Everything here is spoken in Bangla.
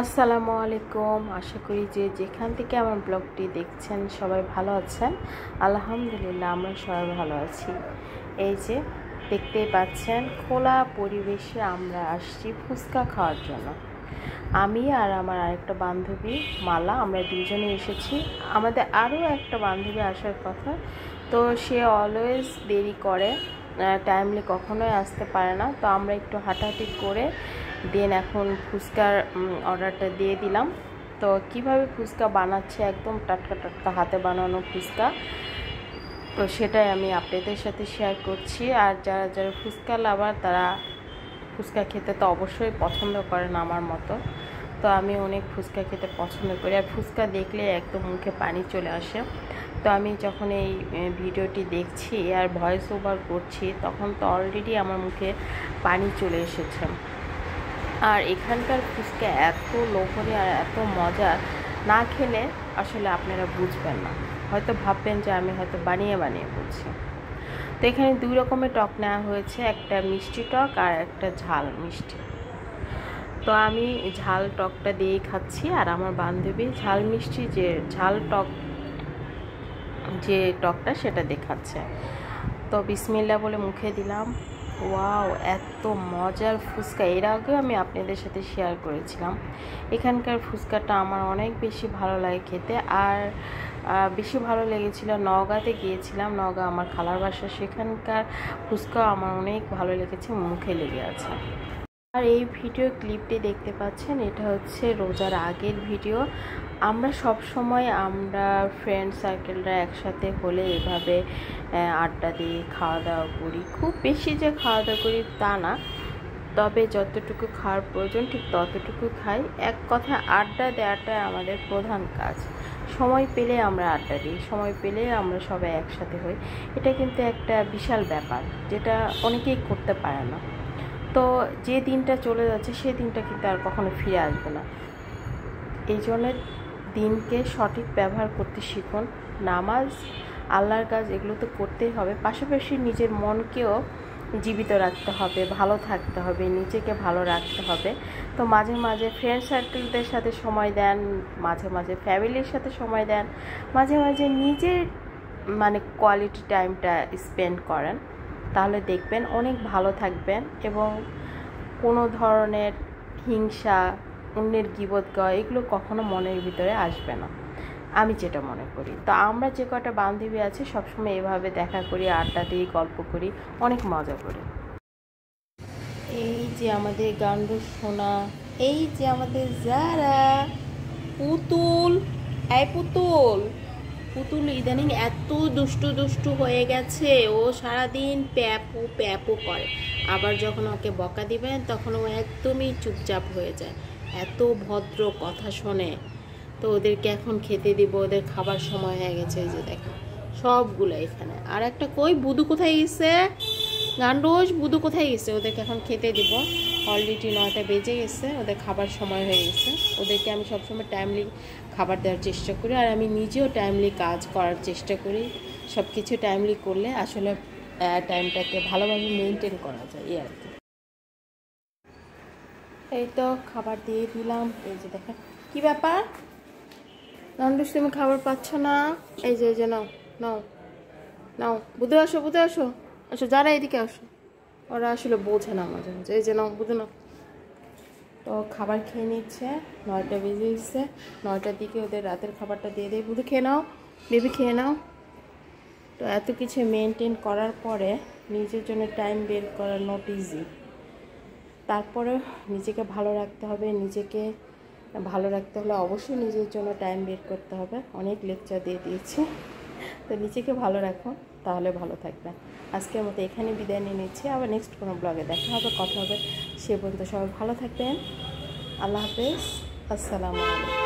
আসসালামু আলাইকুম। আশা করি যে যেখান থেকে আমার ব্লগটি দেখছেন সবাই ভালো আছেন। আলহামদুলিল্লাহ আমরা সবাই ভালো আছি। এই যে দেখতেই পাচ্ছেন খোলা পরিবেশে আমরা আসছি ফুচকা খাওয়ার জন্য। আমি আর আমার আরেকটা বান্ধবী মালা, আমরা দুজনে এসেছি। আমাদের আরও একটা বান্ধবী আসার কথা, তো সে অলওয়েজ দেরি করে, টাইমলি কখনোই আসতে পারে না। তো আমরা একটু হাঁটাহাঁটি করে দেন এখন ফুচকার অর্ডারটা দিয়ে দিলাম। তো কিভাবে ফুচকা বানাচ্ছে, একদম টাটকা টাটকা হাতে বানানো ফুচকা, তো সেটাই আমি আপনাদের সাথে শেয়ার করছি। আর যারা যারা ফুচকা লাভার তারা ফুচকা খেতে তো অবশ্যই পছন্দ করেন আমার মতো। তো আমি অনেক ফুচকা খেতে পছন্দ করি, আর ফুচকা দেখলে একদম মুখে পানি চলে আসে। তো আমি যখন এই ভিডিওটি দেখছি আর ভয়েস ওভার করছি তখন তো অলরেডি আমার মুখে পানি চলে এসেছে। আর এখানকার ফুচকা এত লোভনীয় আর এত মজা, না খেলে আসলে আপনারা বুঝবেন না, হয়তো ভাববেন যে আমি হয়তো বানিয়ে বানিয়ে বলছি। তো এখানে দুই রকমের টক নেওয়া হয়েছে, একটা মিষ্টি টক আর একটা ঝাল মিষ্টি। তো আমি ঝাল টকটা দিয়েই খাচ্ছি, আর আমার বান্ধবী ঝাল মিষ্টি যে ঝাল টক যে টকটা সেটা দেখাচ্ছে। তো বিসমিল্লাহ বলে মুখে দিলাম। ওয়াও, এত মজার ফুচকা! এর আগেও আমি আপনাদের সাথে শেয়ার করেছিলাম। এখানকার ফুচকাটা আমার অনেক বেশি ভালো লাগে খেতে। আর বেশি ভালো লেগেছিল নওগাঁতে গিয়েছিলাম, নওগাঁ আমার খালার বাসা, সেখানকার ফুচকা আমার অনেক ভালো লেগেছে, মুখে লেগে আছে। আর এই ভিডিও ক্লিপটি দেখতে পাচ্ছেন, এটা হচ্ছে রোজার আগের ভিডিও। আমরা সব সময় আমরা ফ্রেন্ড সার্কেলরা একসাথে হলে এভাবে আড্ডা দিয়ে খাওয়া দাওয়া করি। খুব বেশি যে খাওয়া দাওয়া করি তা না, তবে যতটুকু খাওয়ার প্রয়োজন ঠিক ততটুকু খাই। এক কথা আড্ডা দেওয়াটা আমাদের প্রধান কাজ। সময় পেলে আমরা আড্ডা দিই, সময় পেলে আমরা সবাই একসাথে হই। এটা কিন্তু একটা বিশাল ব্যাপার, যেটা অনেকেই করতে পারে না। তো যে দিনটা চলে যাচ্ছে সে দিনটা কিন্তু আর কখনো ফিরে আসবে না। এই জন্য দিনকে সঠিক ব্যবহার করতে শিখুন। নামাজ, আল্লাহর কাজ, এগুলো তো করতেই হবে, পাশাপাশি নিজের মনকেও জীবিত রাখতে হবে, ভালো থাকতে হবে, নিজেকে ভালো রাখতে হবে। তো মাঝে মাঝে ফ্রেন্ড সার্কেলদের সাথে সময় দেন, মাঝে মাঝে ফ্যামিলির সাথে সময় দেন, মাঝে মাঝে নিজের কোয়ালিটি টাইমটা স্পেন্ড করেন, তাহলে দেখবেন অনেক ভালো থাকবেন এবং কোনো ধরনের হিংসা, অন্যের গীবত গাওয়া, এগুলো কখনো মনের ভিতরে আসবে না, আমি যেটা মনে করি। তো আমরা যে কটা বান্ধবী আছে সবসময় এভাবে দেখা করি, আড্ডা দিই, গল্প করি, অনেক মজা করি। এই যে আমাদের গান্ডু সোনা, এই যে আমাদের যারা পুতুল, এই পুতুল, পুতুল ইদানিং এত দুষ্টু দুষ্টু হয়ে গেছে, ও সারাদিন প্যাপু প্যাপু করে। আবার যখন ওকে বকা দিবেন তখন ও একদমই চুপচাপ হয়ে যায়, এত ভদ্র কথা শোনে। তো ওদেরকে এখন খেতে দিব, ওদের খাবার সময় হয়ে গেছে। এই যে দেখেন সবগুলো এখানে। আর একটা কই, বুদু কোথায় গেছে? গান্ডোস, বুদু কোথায় গেছে? ওদেরকে এখন খেতে দিব। অলরেডি 9টা বেজে গেছে, ওদের খাবার সময় হয়ে গেছে। ওদেরকে আমি সবসময় টাইমলি খাবার দেওয়ার চেষ্টা করি, আর আমি নিজেও টাইমলি কাজ করার চেষ্টা করি। সব কিছু টাইমলি করলে আসলে টাইমটাকে ভালোভাবে মেনটেন করা যায়, এই আর কি। এই তো খাবার দিয়ে দিলাম। এই যে দেখেন কি ব্যাপার, গান্ডোস তুমি খাবার পাচ্ছ না? এই যে নাও নাও নাও, বুধু আসো, বুধু আসো, আসো, যারা এদিকে আসো। ওরা আসলে বোঝে না মাঝে মাঝে। এই যে নাও বুঝো না। তো খাবার খেয়ে নিচ্ছে, 9টা বেজে গেছে। 9টার দিকে ওদের রাতের খাবারটা দিয়ে দেয়। বুধু খেয়ে নাও, বেবি খেয়ে নাও। তো এত কিছু মেনটেন করার পরে নিজের জন্য টাইম বের করা নট ইজি। তারপরে নিজেকে ভালো রাখতে হবে, নিজেকে ভালো রাখতে হলে অবশ্যই নিজের জন্য টাইম বের করতে হবে। অনেক লেকচার দিয়ে দিয়েছি, তো নিজেকে ভালো রাখো, তাহলে ভালো থাকবে। আজকের মতো এখানে বিদায় নিয়ে নিচ্ছি, আবার নেক্সট কোনো ব্লগে দেখা হবে, কথা হবে। সে পর্যন্ত সবাই ভালো থাকবেন। আল্লাহ হাফেজ, আসসালামু আলাইকুম।